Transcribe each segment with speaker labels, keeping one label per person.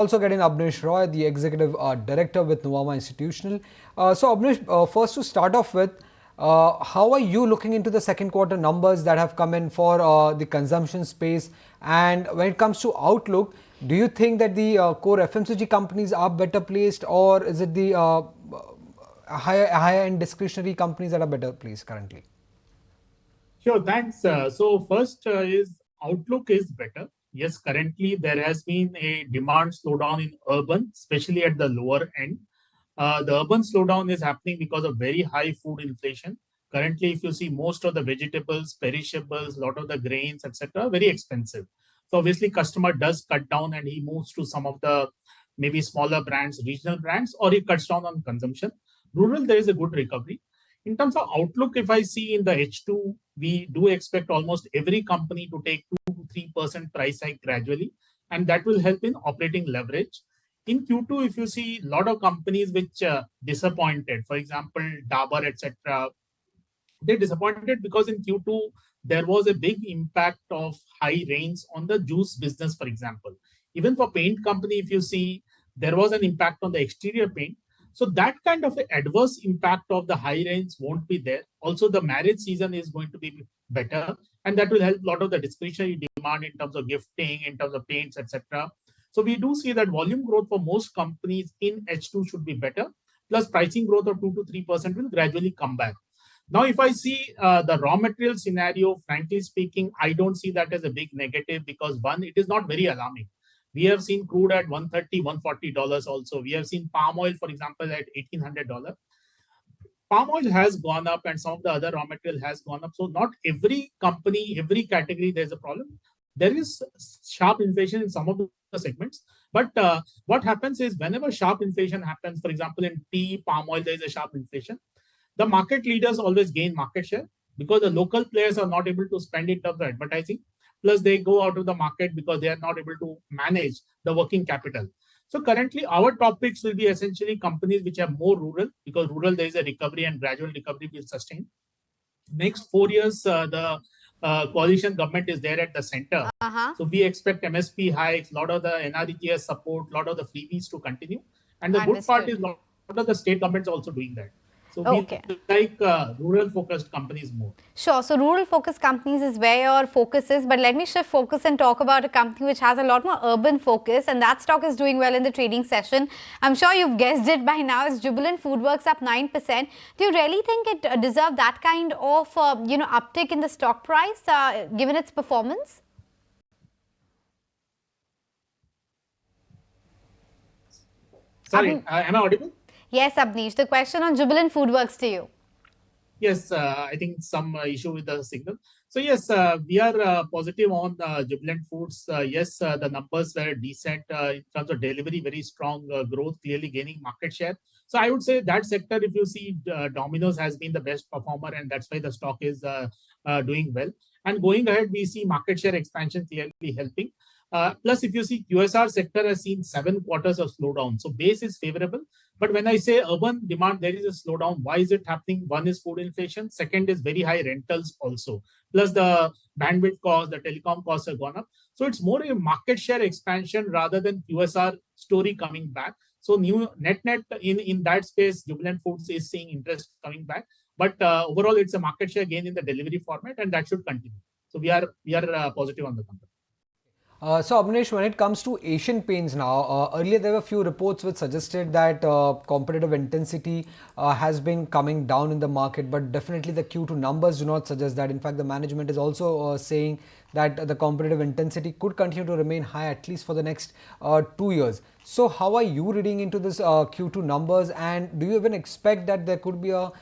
Speaker 1: Also getting Abneesh Roy, the Executive Director with Nuvama Institutional. So Abneesh, first to start off with, how are you looking into the second quarter numbers that have come in for the consumption space? And when it comes to outlook, do you think that the core FMCG companies are better placed, or is it the higher end discretionary companies that are better placed currently?
Speaker 2: Sure, thanks. So first is outlook is better. Yes, currently there has been a demand slowdown in urban, especially at the lower end. The urban slowdown is happening because of very high food inflation. Currently, if you see most of the vegetables, perishables, lot of the grains, etc., very expensive. So obviously, customer does cut down and he moves to some of the maybe smaller brands, regional brands, or he cuts down on consumption. Rural, there is a good recovery. In terms of outlook, if I see in the H2, we do expect almost every company to take 2 to 3% price hike gradually, and that will help in operating leverage. In Q2, if you see a lot of companies which disappointed, for example, Dabur, etc., they disappointed because in Q2 there was a big impact of high rains on the juice business, for example. Even for paint company, if you see, there was an impact on the exterior paint. So that kind of adverse impact of the high rains won't be there. Also, the marriage season is going to be better, and that will help a lot of the discretionary demand in terms of gifting, in terms of paints, etc. So we do see that volume growth for most companies in H2 should be better. Plus, pricing growth of 2 to 3% will gradually come back. Now, if I see the raw material scenario, frankly speaking, I don't see that as a big negative because one, it is not very alarming. We have seen crude at $130, $140 also. We have seen palm oil, for example, at $1,800. Palm oil has gone up and some of the other raw material has gone up. So not every company, every category, there's a problem. There is sharp inflation in some of the segments. But what happens is whenever sharp inflation happens, for example, in tea, palm oil, there is a sharp inflation. The market leaders always gain market share because the local players are not able to spend it of advertising. Plus, they go out of the market because they are not able to manage the working capital. So currently, our topics will be essentially companies which are more rural because rural there is a recovery and gradual recovery will sustain. Next 4 years, the coalition government is there at the center. So we expect MSP hikes, a lot of the NREGS support, a lot of the freebies to continue. And the good part is a lot of the state governments are also doing that. So we like rural-focused companies more.
Speaker 3: Sure. So rural-focused companies is where your focus is. But let me shift focus and talk about a company which has a lot more urban focus. And that stock is doing well in the trading session. I'm sure you've guessed it by now. It's Jubilant FoodWorks up 9%. Do you really think it deserves that kind of uptick in the stock price given its performance?
Speaker 2: Sorry, am I audible?
Speaker 3: Yes, Abneesh. The question on Jubilant FoodWorks to you.
Speaker 2: Yes, I think some issue with the signal. So yes, we are positive on Jubilant Foods. Yes, the numbers were decent in terms of delivery, very strong growth, clearly gaining market share. So I would say that sector, if you see, Domino's has been the best performer, and that's why the stock is doing well. And going ahead, we see market share expansion clearly helping. Plus, if you see, QSR sector has seen 7 quarters of slowdown. So base is favorable. But when I say urban demand, there is a slowdown. Why is it happening? One is food inflation. Second is very high rentals also. Plus the bandwidth cost, the telecom costs have gone up. So it's more a market share expansion rather than QSR story coming back. So new net in that space, Jubilant Foods is seeing interest coming back. But overall, it's a market share gain in the delivery format, and that should continue. So we are positive on the company.
Speaker 1: So Abneesh, when it comes to Asian Paints now, earlier there were a few reports which suggested that competitive intensity has been coming down in the market, but definitely the Q2 numbers do not suggest that. In fact, the management is also saying that the competitive intensity could continue to remain high at least for the next 2 years. So how are you reading into this Q2 numbers, and do you even expect that there could be a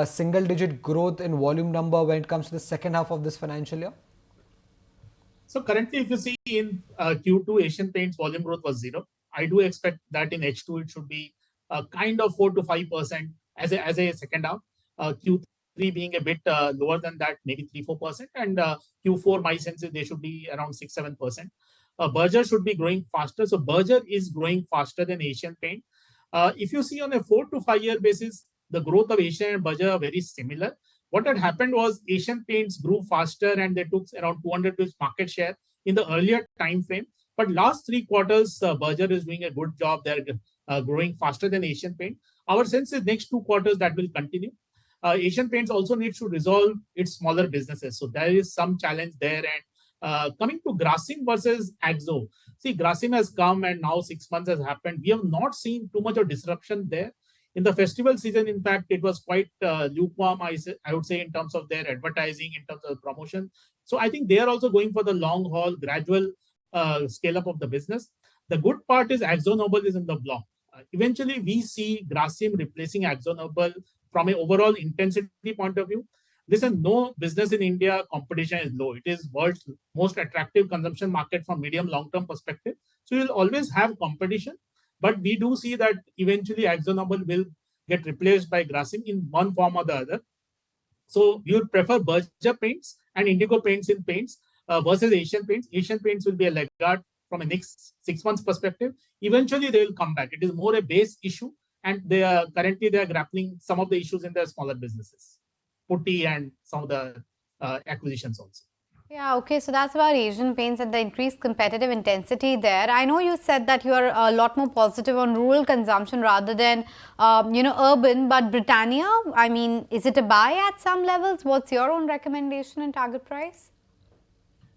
Speaker 1: single-digit growth in volume number when it comes to the second half of this financial year?
Speaker 2: So currently, if you see in Q2, Asian Paints volume growth was 0. I do expect that in H2 it should be kind of 4 to 5% as a second half. Q3 being a bit lower than that, maybe 3-4%, and Q4 my sense is they should be around 6-7%. Berger should be growing faster. So Berger is growing faster than Asian Paint. If you see on a 4 to 5 year basis, the growth of Asian and Berger are very similar. What had happened was Asian Paints grew faster and they took around 200 basis market share in the earlier time frame. But last 3 quarters, Berger is doing a good job. They're growing faster than Asian Paint. Our sense is next 2 quarters that will continue. Asian Paints also needs to resolve its smaller businesses. So there is some challenge there. And coming to Grasim versus Axo, see, Grasim has come and now 6 months has happened. We have not seen too much of disruption there. In the festival season, in fact, it was quite lukewarm, I would say, in terms of their advertising, in terms of promotion. So I think they are also going for the long haul, gradual scale up of the business. The good part is Axo Nobel is in the block. Eventually, we see Grasim replacing Axo Nobel from an overall intensity point of view. Listen, no business in India competition is low. It is world's most attractive consumption market from medium long-term perspective. So you'll always have competition. But we do see that eventually Axo Nobel will get replaced by Grasim in one form or the other. So you would prefer Berger Paints and Indigo Paints in paints versus Asian Paints. Asian Paints will be a laggard from a next 6 months perspective. Eventually they will come back. It is more a base issue, and they are grappling some of the issues in their smaller businesses, putty and some of the acquisitions also.
Speaker 3: Yeah, okay, so that's about Asian Paints and the increased competitive intensity there. I know you said that you are a lot more positive on rural consumption rather than, urban, but Britannia, I mean, is it a buy at some levels? What's your own recommendation and target price?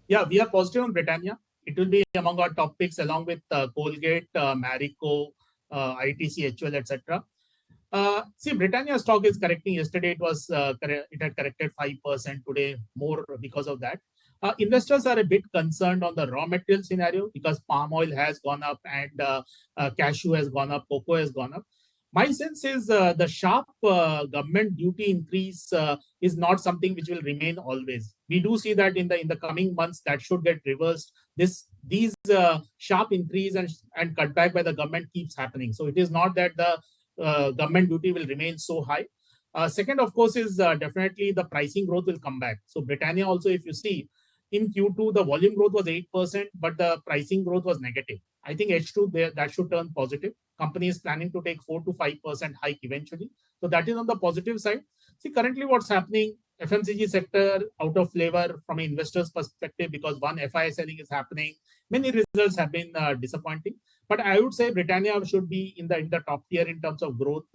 Speaker 2: Yeah, we are positive on Britannia. It will be among our top picks along with Colgate, Marico, ITC, HUL, etc. See, Britannia stock is correcting. Yesterday it had corrected 5%. Today more because of that. Investors are a bit concerned on the raw material scenario because palm oil has gone up and cashew has gone up, cocoa has gone up. My sense is the sharp government duty increase is not something which will remain always. We do see that in the coming months that should get reversed. These sharp increase and cutback by the government keeps happening. So it is not that the government duty will remain so high. Second, of course, is definitely the pricing growth will come back. So Britannia also, if you see, in Q2, the volume growth was 8%, but the pricing growth was negative. I think H2, that should turn positive. Company is planning to take 4 to 5% hike eventually. So that is on the positive side. See, currently what's happening, FMCG sector out of flavor from an investor's perspective because one FI selling is happening. Many results have been disappointing. But I would say Britannia should be in the top tier in terms of growth.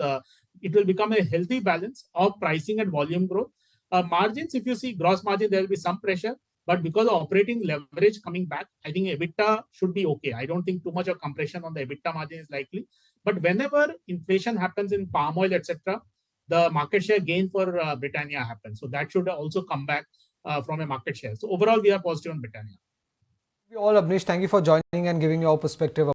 Speaker 2: It will become a healthy balance of pricing and volume growth. Margins, if you see gross margin, there will be some pressure. But because of operating leverage coming back, I think EBITDA should be okay. I don't think too much of compression on the EBITDA margin is likely. But whenever inflation happens in palm oil, etc., the market share gain for Britannia happens. So that should also come back from a market share. So overall, we are positive on Britannia.
Speaker 1: We all, Abneesh, thank you for joining and giving your perspective